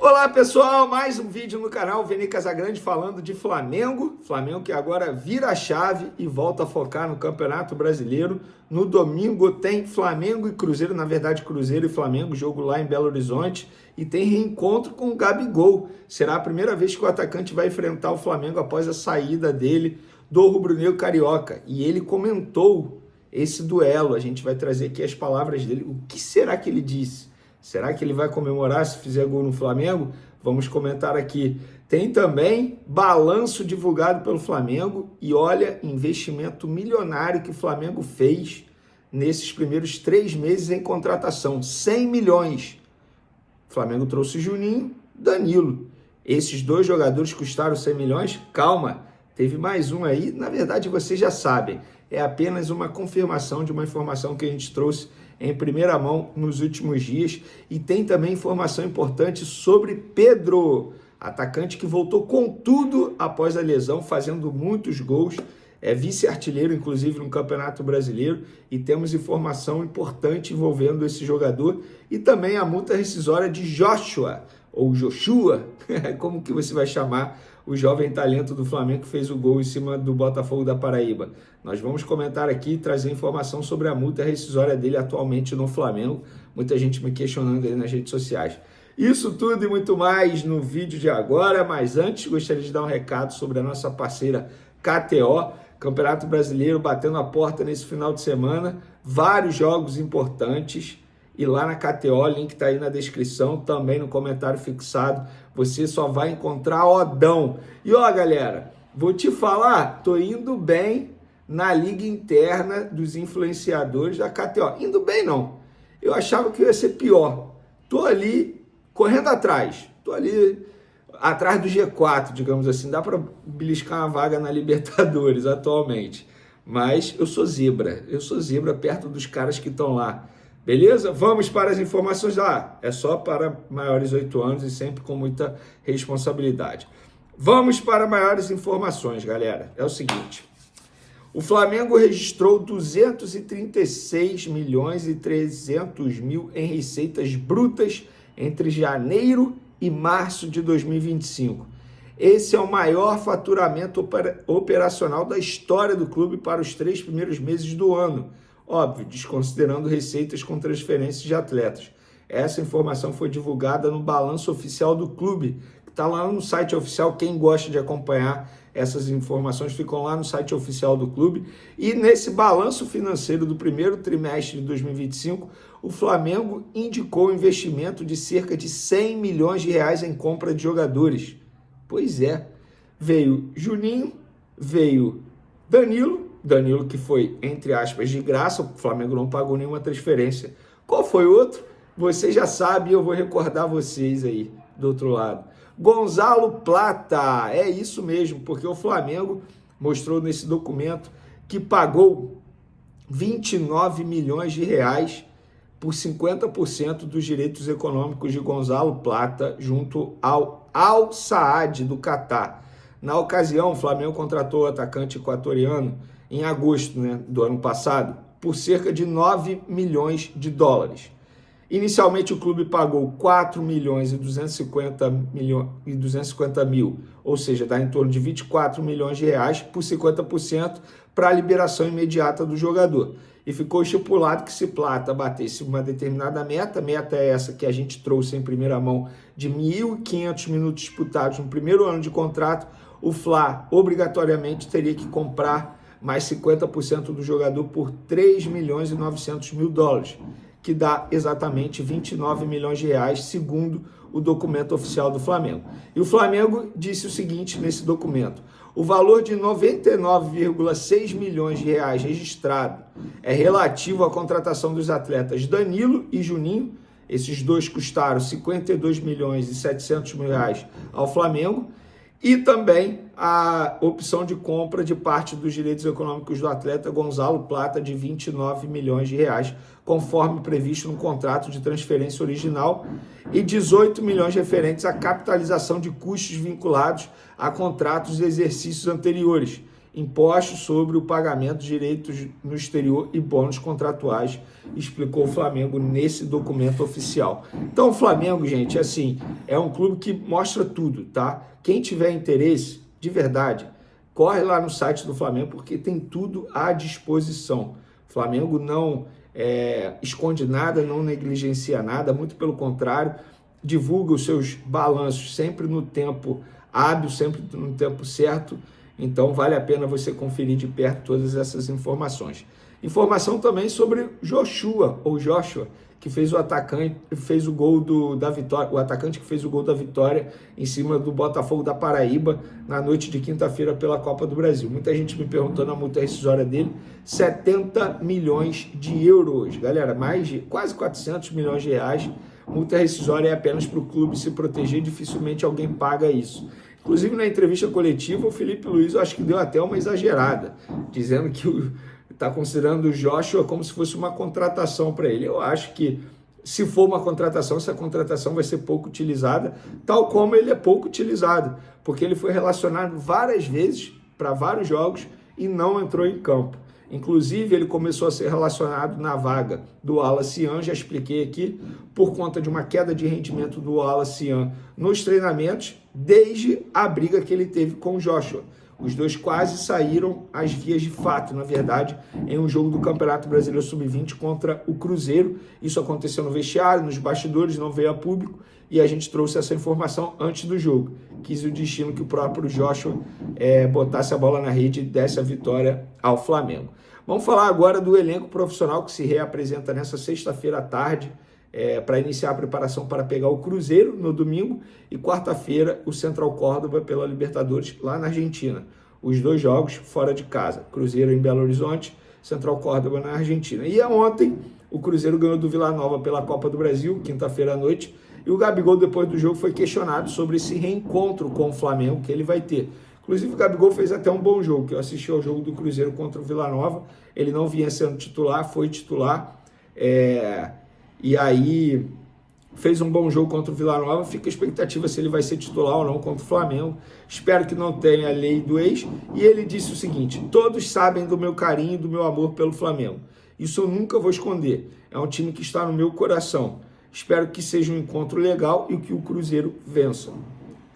Olá pessoal, mais um vídeo no canal Vini Casagrande falando de Flamengo. Flamengo que agora vira a chave e volta a focar no Campeonato Brasileiro. No domingo tem Flamengo e Cruzeiro, na verdade Cruzeiro e Flamengo, jogo lá em Belo Horizonte. E tem reencontro com o Gabigol. Será a primeira vez que o atacante vai enfrentar o Flamengo após a saída dele do rubro-negro carioca. E ele comentou esse duelo, a gente vai trazer aqui as palavras dele. O que será que ele disse? Será que ele vai comemorar se fizer gol no Flamengo? Vamos comentar aqui. Tem também balanço divulgado pelo Flamengo e olha, investimento milionário que o Flamengo fez nesses primeiros 3 meses em contratação, 100 milhões. O Flamengo trouxe Juninho, Danilo. Esses dois jogadores custaram 100 milhões? Calma, teve mais um aí. Na verdade, vocês já sabem, é apenas uma confirmação de uma informação que a gente trouxe em primeira mão nos últimos dias. E tem também informação importante sobre Pedro, atacante que voltou com tudo após a lesão, fazendo muitos gols, é vice-artilheiro inclusive no Campeonato Brasileiro, e temos informação importante envolvendo esse jogador e também a multa rescisória de Joshua, ou Joshua, como que você vai chamar o jovem talento do Flamengo que fez o gol em cima do Botafogo da Paraíba. Nós vamos comentar aqui e trazer informação sobre a multa rescisória dele atualmente no Flamengo. Muita gente me questionando aí nas redes sociais. Isso tudo e muito mais no vídeo de agora, mas antes gostaria de dar um recado sobre a nossa parceira KTO, Campeonato Brasileiro batendo a porta nesse final de semana, vários jogos importantes. E lá na KTO, link está aí na descrição, também no comentário fixado, você só vai encontrar odão. E ó, galera, vou te falar, tô indo bem na liga interna dos influenciadores da KTO. Indo bem não, eu achava que ia ser pior. Tô ali correndo atrás, tô ali atrás do G4, digamos assim, dá para beliscar uma vaga na Libertadores atualmente. Mas eu sou zebra perto dos caras que estão lá. Beleza? Vamos para as informações lá. É só para maiores de 8 anos e sempre com muita responsabilidade. Vamos para maiores informações, galera. É o seguinte. O Flamengo registrou 236 milhões e 300 mil em receitas brutas entre janeiro e março de 2025. Esse é o maior faturamento operacional da história do clube para os 3 primeiros meses do ano. Óbvio, desconsiderando receitas com transferências de atletas. Essa informação foi divulgada no balanço oficial do clube, que está lá no site oficial. Quem gosta de acompanhar essas informações ficam lá no site oficial do clube. E nesse balanço financeiro do primeiro trimestre de 2025, o Flamengo indicou um investimento de cerca de 100 milhões de reais em compra de jogadores. Pois é, veio Juninho, veio Danilo que foi, entre aspas, de graça, o Flamengo não pagou nenhuma transferência. Qual foi o outro? Você já sabe, eu vou recordar vocês aí do outro lado. Gonzalo Plata, é isso mesmo, porque o Flamengo mostrou nesse documento que pagou 29 milhões de reais por 50% dos direitos econômicos de Gonzalo Plata junto ao Al Saad do Catar. Na ocasião, o Flamengo contratou o atacante equatoriano em agosto, do ano passado, por cerca de 9 milhões de dólares. Inicialmente, o clube pagou 4 milhões e 250 mil, ou seja, dá em torno de 24 milhões de reais por 50% para a liberação imediata do jogador. E ficou estipulado que se Plata batesse uma determinada meta é essa que a gente trouxe em primeira mão, de 1.500 minutos disputados no primeiro ano de contrato, o Fla obrigatoriamente teria que comprar mais 50% do jogador por 3 milhões e 900 mil dólares, que dá exatamente 29 milhões de reais, segundo o documento oficial do Flamengo. E o Flamengo disse o seguinte nesse documento: o valor de 99,6 milhões de reais registrado é relativo à contratação dos atletas Danilo e Juninho. Esses dois custaram 52 milhões e 700 mil reais ao Flamengo, e também a opção de compra de parte dos direitos econômicos do atleta Gonzalo Plata de 29 milhões de reais, conforme previsto no contrato de transferência original, e 18 milhões referentes à capitalização de custos vinculados a contratos de exercícios anteriores, impostos sobre o pagamento de direitos no exterior e bônus contratuais, explicou o Flamengo nesse documento oficial. Então o Flamengo, gente, assim, é um clube que mostra tudo, tá? Quem tiver interesse, de verdade, corre lá no site do Flamengo, porque tem tudo à disposição. O Flamengo não esconde nada, não negligencia nada, muito pelo contrário, divulga os seus balanços sempre no tempo hábil, sempre no tempo certo. Então vale a pena você conferir de perto todas essas informações. Informação também sobre Joshua, que fez o atacante, fez o gol da vitória, o atacante que fez o gol da vitória em cima do Botafogo da Paraíba na noite de quinta-feira pela Copa do Brasil. Muita gente me perguntou na multa rescisória dele, 70 milhões de euros. Galera, mais de quase 400 milhões de reais. Multa rescisória é apenas para o clube se proteger, dificilmente alguém paga isso. Inclusive, na entrevista coletiva, o Felipe Luiz, eu acho que deu até uma exagerada, dizendo que está considerando o Joshua como se fosse uma contratação para ele. Eu acho que, se for uma contratação, essa contratação vai ser pouco utilizada, tal como ele é pouco utilizado, porque ele foi relacionado várias vezes para vários jogos e não entrou em campo. Inclusive, ele começou a ser relacionado na vaga do Wallace Yan, já expliquei aqui, por conta de uma queda de rendimento do Wallace Yan nos treinamentos, desde a briga que ele teve com o Joshua. Os dois quase saíram às vias de fato, na verdade, em um jogo do Campeonato Brasileiro Sub-20 contra o Cruzeiro. Isso aconteceu no vestiário, nos bastidores, não veio a público, e a gente trouxe essa informação antes do jogo. Quis o destino que o próprio Joshua botasse a bola na rede e desse a vitória ao Flamengo. Vamos falar agora do elenco profissional que se reapresenta nessa sexta-feira à tarde, para iniciar a preparação para pegar o Cruzeiro no domingo, e quarta-feira o Central Córdoba pela Libertadores lá na Argentina. Os dois jogos fora de casa, Cruzeiro em Belo Horizonte, Central Córdoba na Argentina. E ontem o Cruzeiro ganhou do Vila Nova pela Copa do Brasil, quinta-feira à noite, e o Gabigol, depois do jogo, foi questionado sobre esse reencontro com o Flamengo que ele vai ter. Inclusive, o Gabigol fez até um bom jogo, que eu assisti ao jogo do Cruzeiro contra o Vila Nova. Ele não vinha sendo titular, foi titular, e aí fez um bom jogo contra o Vila Nova. Fica a expectativa se ele vai ser titular ou não contra o Flamengo. Espero que não tenha a lei do ex. E ele disse o seguinte: todos sabem do meu carinho e do meu amor pelo Flamengo. Isso eu nunca vou esconder. É um time que está no meu coração. Espero que seja um encontro legal e que o Cruzeiro vença.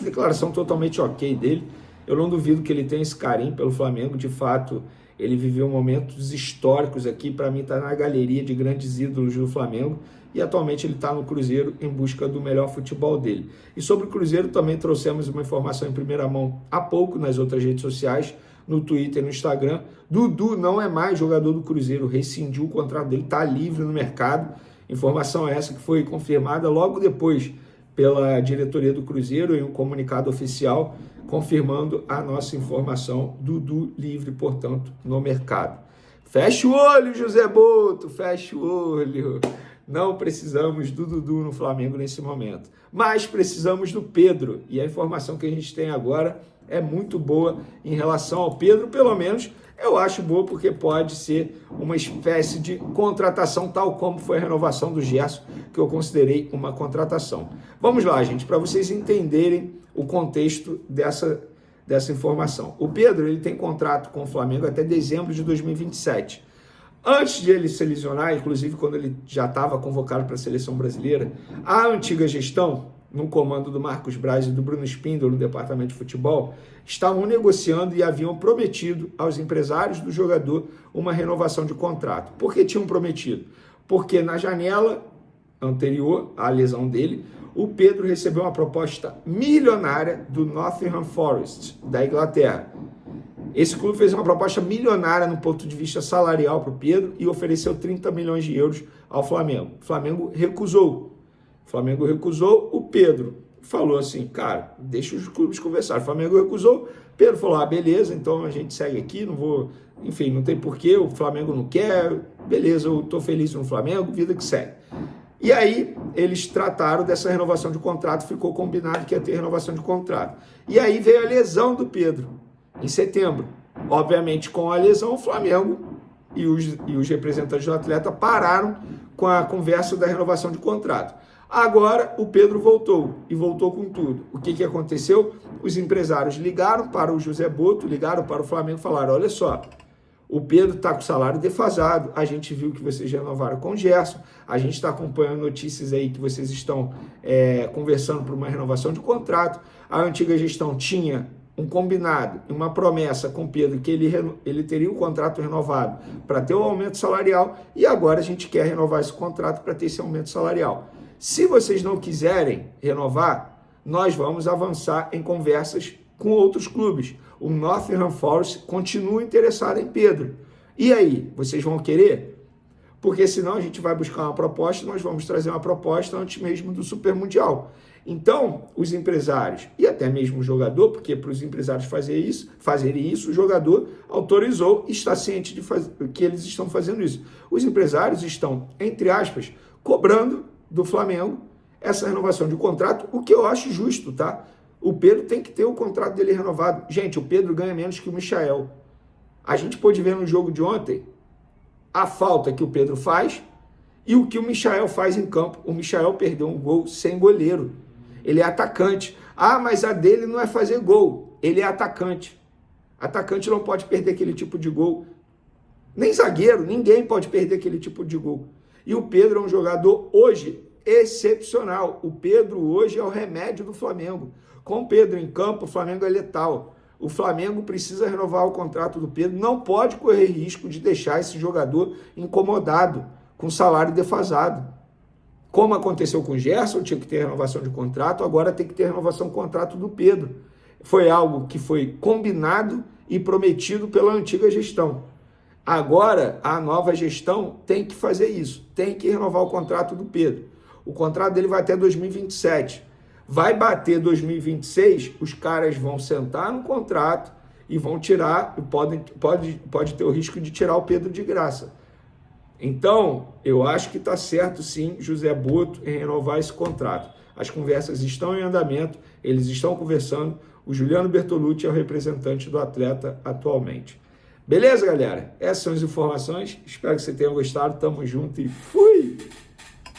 Declaração totalmente ok dele. Eu não duvido que ele tenha esse carinho pelo Flamengo. De fato, ele viveu momentos históricos aqui. Para mim, está na galeria de grandes ídolos do Flamengo. E atualmente ele está no Cruzeiro em busca do melhor futebol dele. E sobre o Cruzeiro também trouxemos uma informação em primeira mão há pouco nas outras redes sociais, no Twitter e no Instagram. Dudu não é mais jogador do Cruzeiro, rescindiu o contrato dele, está livre no mercado. Informação essa que foi confirmada logo depois pela diretoria do Cruzeiro em um comunicado oficial, confirmando a nossa informação. Dudu livre, portanto, no mercado. Fecha o olho, José Boto, fecha o olho. Não precisamos do Dudu no Flamengo nesse momento, mas precisamos do Pedro. E a informação que a gente tem agora é muito boa em relação ao Pedro, pelo menos eu acho boa, porque pode ser uma espécie de contratação, tal como foi a renovação do Gerson, que eu considerei uma contratação. Vamos lá, gente, para vocês entenderem o contexto dessa informação. O Pedro, ele tem contrato com o Flamengo até dezembro de 2027. Antes de ele se lesionar, inclusive quando ele já estava convocado para a seleção brasileira, a antiga gestão, no comando do Marcos Braz e do Bruno Spindel no departamento de futebol, estavam negociando e haviam prometido aos empresários do jogador uma renovação de contrato. Por que tinham prometido? Porque na janela anterior à lesão dele, o Pedro recebeu uma proposta milionária do Nottingham Forest, da Inglaterra. Esse clube fez uma proposta milionária no ponto de vista salarial para o Pedro e ofereceu 30 milhões de euros ao Flamengo. O Flamengo recusou. O Pedro falou assim, cara, deixa os clubes conversar. O Flamengo recusou, Pedro falou, beleza, então a gente segue aqui, não tem porquê, o Flamengo não quer, beleza, eu estou feliz no Flamengo, vida que segue. E aí eles trataram dessa renovação de contrato, ficou combinado que ia ter renovação de contrato. E aí veio a lesão do Pedro, em setembro. Obviamente, com a lesão, o Flamengo e os representantes do atleta pararam com a conversa da renovação de contrato. Agora o Pedro voltou e voltou com tudo. O que aconteceu? Os empresários ligaram para o José Botto, ligaram para o Flamengo e falaram: olha só, o Pedro está com o salário defasado, a gente viu que vocês renovaram com o Gerson, a gente está acompanhando notícias aí que vocês estão conversando por uma renovação de contrato. A antiga gestão tinha um combinado, uma promessa com o Pedro que ele teria um contrato renovado para ter um aumento salarial, e agora a gente quer renovar esse contrato para ter esse aumento salarial. Se vocês não quiserem renovar, nós vamos avançar em conversas com outros clubes. O Nottingham Forest continua interessado em Pedro. E aí, vocês vão querer? Porque senão a gente vai buscar uma proposta, nós vamos trazer uma proposta antes mesmo do Super Mundial. Então, os empresários, e até mesmo o jogador, porque para os empresários fazerem isso, o jogador autorizou e está ciente de que eles estão fazendo isso. Os empresários estão, entre aspas, cobrando do Flamengo essa renovação de contrato, o que eu acho justo, tá? O Pedro tem que ter o contrato dele renovado. Gente, o Pedro ganha menos que o Michael. A gente pôde ver no jogo de ontem a falta que o Pedro faz e o que o Michael faz em campo. O Michael perdeu um gol sem goleiro. Ele é atacante. Ah, mas a dele não é fazer gol. Ele é atacante. Atacante não pode perder aquele tipo de gol. Nem zagueiro, ninguém pode perder aquele tipo de gol. E o Pedro é um jogador hoje excepcional. O Pedro hoje é o remédio do Flamengo. Com o Pedro em campo, o Flamengo é letal. O Flamengo precisa renovar o contrato do Pedro. Não pode correr risco de deixar esse jogador incomodado, com salário defasado. Como aconteceu com o Gerson, tinha que ter renovação de contrato, agora tem que ter renovação de contrato do Pedro. Foi algo que foi combinado e prometido pela antiga gestão. Agora, a nova gestão tem que fazer isso, tem que renovar o contrato do Pedro. O contrato dele vai até 2027. Vai bater 2026, os caras vão sentar no contrato e vão tirar, pode ter o risco de tirar o Pedro de graça. Então, eu acho que está certo sim, José Botto, em renovar esse contrato. As conversas estão em andamento, eles estão conversando. O Juliano Bertolucci é o representante do atleta atualmente. Beleza, galera? Essas são as informações. Espero que você tenha gostado. Tamo junto e fui!